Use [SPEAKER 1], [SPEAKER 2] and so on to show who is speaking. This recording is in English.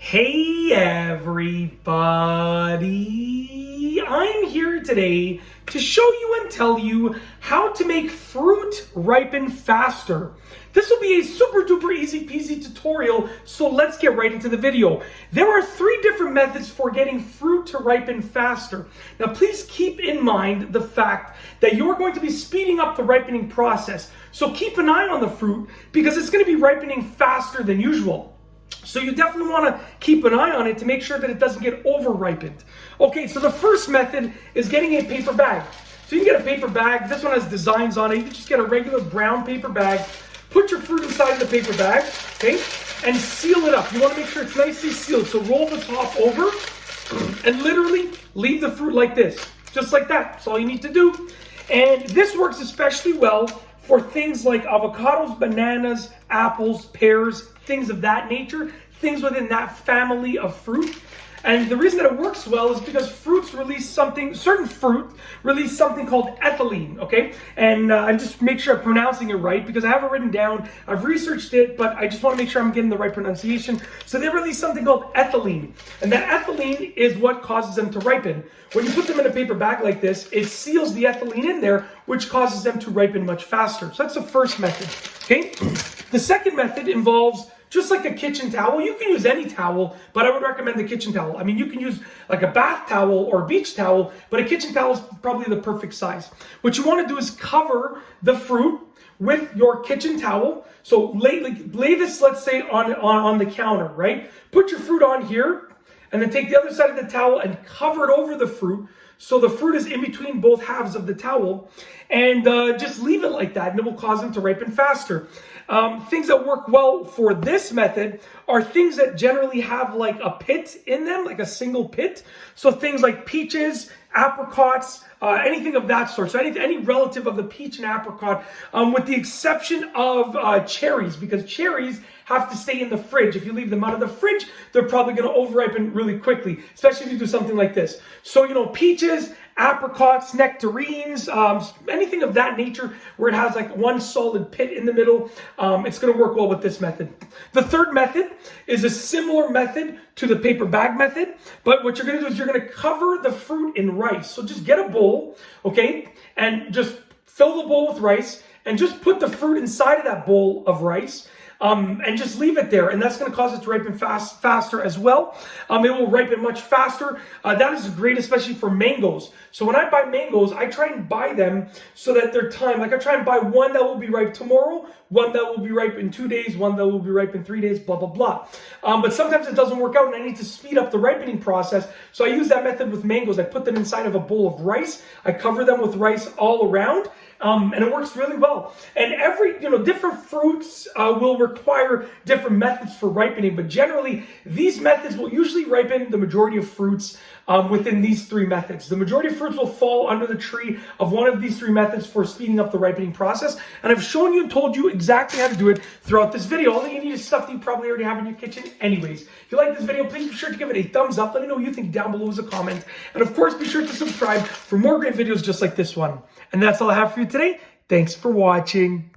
[SPEAKER 1] Hey everybody, I'm here today to show you and tell you how to make fruit ripen faster. This will be a super duper easy peasy tutorial, so let's get right into the video. There are 3 different methods for getting fruit to ripen faster. Now please keep in mind the fact that you're going to be speeding up the ripening process, so keep an eye on the fruit because it's going to be ripening faster than usual. So you definitely want to keep an eye on it to make sure that it doesn't get over-ripened. Okay, so the first method is getting a paper bag. So you can get a paper bag. This one has designs on it. You can just get a regular brown paper bag. Put your fruit inside of the paper bag, okay, and seal it up. You want to make sure it's nicely sealed. So roll the top over and literally leave the fruit like this. Just like that. That's all you need to do. And this works especially well for things like avocados, bananas, apples, pears, things of that nature, things within that family of fruit. And the reason that it works well is because certain fruit release something called ethylene, okay? And I just make sure I'm pronouncing it right because I have it written down. I've researched it, but I just want to make sure I'm getting the right pronunciation. So they release something called ethylene. And that ethylene is what causes them to ripen. When you put them in a paper bag like this, it seals the ethylene in there, which causes them to ripen much faster. So that's the first method, okay? The second method involves just like a kitchen towel. You can use any towel, but I would recommend the kitchen towel. I mean, you can use like a bath towel or a beach towel, but a kitchen towel is probably the perfect size. What you want to do is cover the fruit with your kitchen towel. So lay this, let's say, on the counter, right? Put your fruit on here, and then take the other side of the towel and cover it over the fruit. So the fruit is in between both halves of the towel, and just leave it like that, and it will cause them to ripen faster. Things that work well for this method are things that generally have like a pit in them, like a single pit. So things like peaches, apricots, anything of that sort. So any relative of the peach and apricot, with the exception of cherries, because cherries have to stay in the fridge. If you leave them out of the fridge, they're probably going to over-ripen really quickly, especially if you do something like this. So, you know, peaches, apricots, nectarines, anything of that nature where it has like one solid pit in the middle, it's going to work well with this method. The third method is a similar method to the paper bag method, but what you're going to do is you're going to cover the fruit in rice. So just get a bowl, okay, and just fill the bowl with rice and just put the fruit inside of that bowl of rice. And just leave it there, and that's going to cause it to ripen faster as well. It will ripen much faster. That is great, especially for mangoes. So when I buy mangoes, I try and buy them so that they're timed. Like I try and buy one that will be ripe tomorrow, one that will be ripe in 2 days, one that will be ripe in 3 days, blah, blah, blah. But sometimes it doesn't work out, and I need to speed up the ripening process. So I use that method with mangoes. I put them inside of a bowl of rice. I cover them with rice all around. And it works really well. And different fruits will require different methods for ripening, but generally these methods will usually ripen the majority of fruits within these 3 methods. The majority of fruits will fall under the tree of one of these 3 methods for speeding up the ripening process. And I've shown you and told you exactly how to do it throughout this video. All that you need is stuff that you probably already have in your kitchen anyways. If you like this video, please be sure to give it a thumbs up. Let me know what you think down below as a comment. And of course, be sure to subscribe for more great videos just like this one. And that's all I have for you today. Thanks for watching.